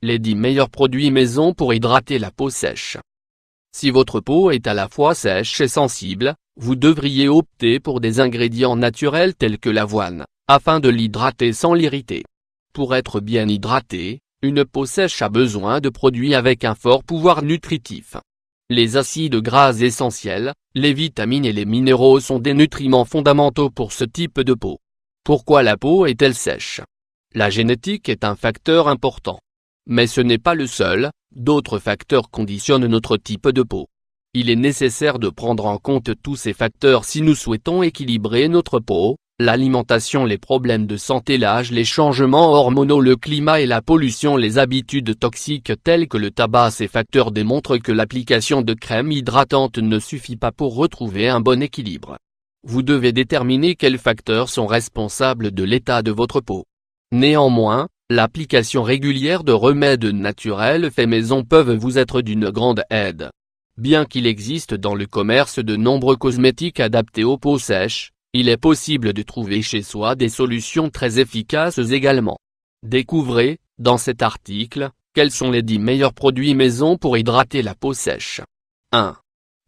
Les 10 meilleurs produits maison pour hydrater la peau sèche. Si votre peau est à la fois sèche et sensible, vous devriez opter pour des ingrédients naturels tels que l'avoine, afin de l'hydrater sans l'irriter. Pour être bien hydratée, une peau sèche a besoin de produits avec un fort pouvoir nutritif. Les acides gras essentiels, les vitamines et les minéraux sont des nutriments fondamentaux pour ce type de peau. Pourquoi la peau est-elle sèche? La génétique est un facteur important. Mais ce n'est pas le seul, d'autres facteurs conditionnent notre type de peau. Il est nécessaire de prendre en compte tous ces facteurs si nous souhaitons équilibrer notre peau, l'alimentation, les problèmes de santé, l'âge, les changements hormonaux, le climat et la pollution, les habitudes toxiques telles que le tabac. Ces facteurs démontrent que l'application de crème hydratante ne suffit pas pour retrouver un bon équilibre. Vous devez déterminer quels facteurs sont responsables de l'état de votre peau. Néanmoins, l'application régulière de remèdes naturels faits maison peuvent vous être d'une grande aide. Bien qu'il existe dans le commerce de nombreux cosmétiques adaptés aux peaux sèches, il est possible de trouver chez soi des solutions très efficaces également. Découvrez, dans cet article, quels sont les 10 meilleurs produits maison pour hydrater la peau sèche. 1.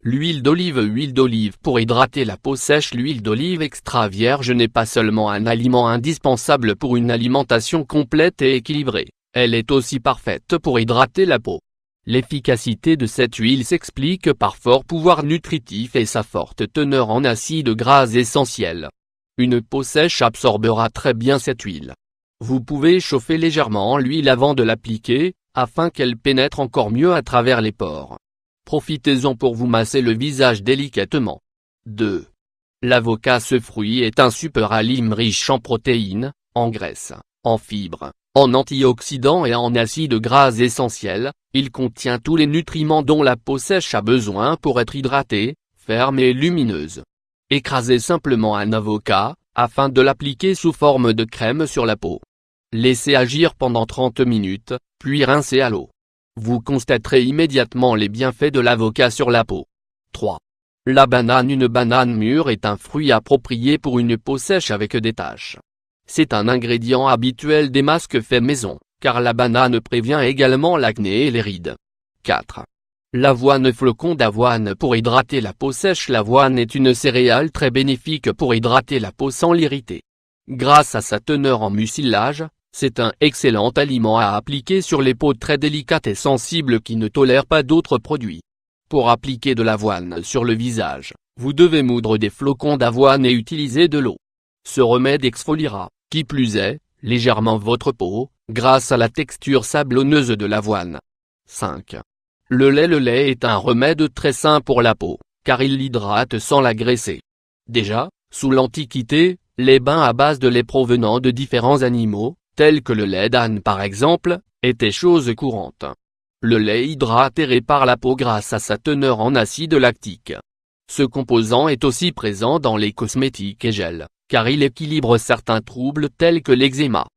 L'huile d'olive. Huile d'olive pour hydrater la peau sèche. L'huile d'olive extra vierge n'est pas seulement un aliment indispensable pour une alimentation complète et équilibrée, elle est aussi parfaite pour hydrater la peau. L'efficacité de cette huile s'explique par fort pouvoir nutritif et sa forte teneur en acides gras essentiels. Une peau sèche absorbera très bien cette huile. Vous pouvez chauffer légèrement l'huile avant de l'appliquer, afin qu'elle pénètre encore mieux à travers les pores. Profitez-en pour vous masser le visage délicatement. 2. L'avocat. Ce fruit est un super aliment riche en protéines, en graisses, en fibres, en antioxydants et en acides gras essentiels. Il contient tous les nutriments dont la peau sèche a besoin pour être hydratée, ferme et lumineuse. Écrasez simplement un avocat, afin de l'appliquer sous forme de crème sur la peau. Laissez agir pendant 30 minutes, puis rincez à l'eau. Vous constaterez immédiatement les bienfaits de l'avocat sur la peau. 3. La banane. Une banane mûre est un fruit approprié pour une peau sèche avec des taches. C'est un ingrédient habituel des masques faits maison, car la banane prévient également l'acné et les rides. 4. L'avoine. Flocon d'avoine pour hydrater la peau sèche. L'avoine est une céréale très bénéfique pour hydrater la peau sans l'irriter. Grâce à sa teneur en mucilage, c'est un excellent aliment à appliquer sur les peaux très délicates et sensibles qui ne tolèrent pas d'autres produits. Pour appliquer de l'avoine sur le visage, vous devez moudre des flocons d'avoine et utiliser de l'eau. Ce remède exfoliera, qui plus est, légèrement votre peau, grâce à la texture sablonneuse de l'avoine. 5. Le lait. Le lait est un remède très sain pour la peau, car il l'hydrate sans la graisser. Déjà, sous l'Antiquité, les bains à base de lait provenant de différents animaux, tels que le lait d'âne par exemple, étaient chose courante. Le lait hydrate et répare la peau grâce à sa teneur en acide lactique. Ce composant est aussi présent dans les cosmétiques et gels, car il équilibre certains troubles tels que l'eczéma.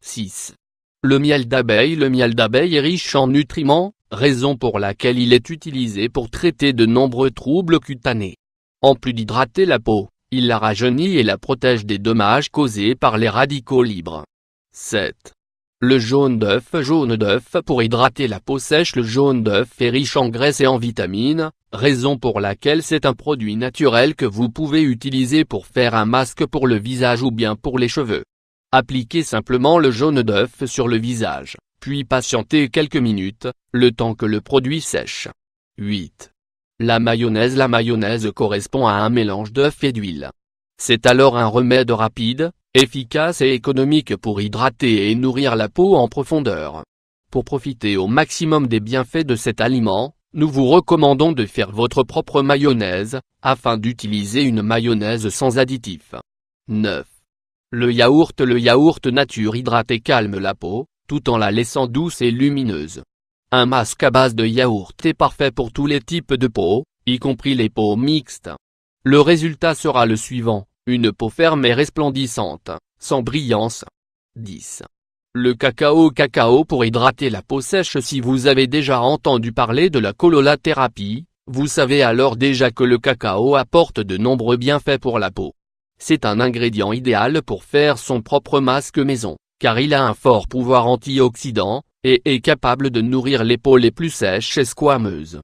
6. Le miel d'abeille. Le miel d'abeille est riche en nutriments, raison pour laquelle il est utilisé pour traiter de nombreux troubles cutanés. En plus d'hydrater la peau, il la rajeunit et la protège des dommages causés par les radicaux libres. 7. Le jaune d'œuf. Jaune d'œuf pour hydrater la peau sèche. Le jaune d'œuf est riche en graisse et en vitamines, raison pour laquelle c'est un produit naturel que vous pouvez utiliser pour faire un masque pour le visage ou bien pour les cheveux. Appliquez simplement le jaune d'œuf sur le visage, puis patientez quelques minutes, le temps que le produit sèche. 8. La mayonnaise. La mayonnaise correspond à un mélange d'œuf et d'huile. C'est alors un remède rapide, efficace et économique pour hydrater et nourrir la peau en profondeur. Pour profiter au maximum des bienfaits de cet aliment, nous vous recommandons de faire votre propre mayonnaise, afin d'utiliser une mayonnaise sans additifs. 9. Le yaourt. Le yaourt nature hydrate et calme la peau, tout en la laissant douce et lumineuse. Un masque à base de yaourt est parfait pour tous les types de peau, y compris les peaux mixtes. Le résultat sera le suivant, une peau ferme et resplendissante, sans brillance. 10. Le cacao. Cacao pour hydrater la peau sèche. Si vous avez déjà entendu parler de la cololathérapie, vous savez alors déjà que le cacao apporte de nombreux bienfaits pour la peau. C'est un ingrédient idéal pour faire son propre masque maison, car il a un fort pouvoir antioxydant, et est capable de nourrir les peaux les plus sèches et squameuses.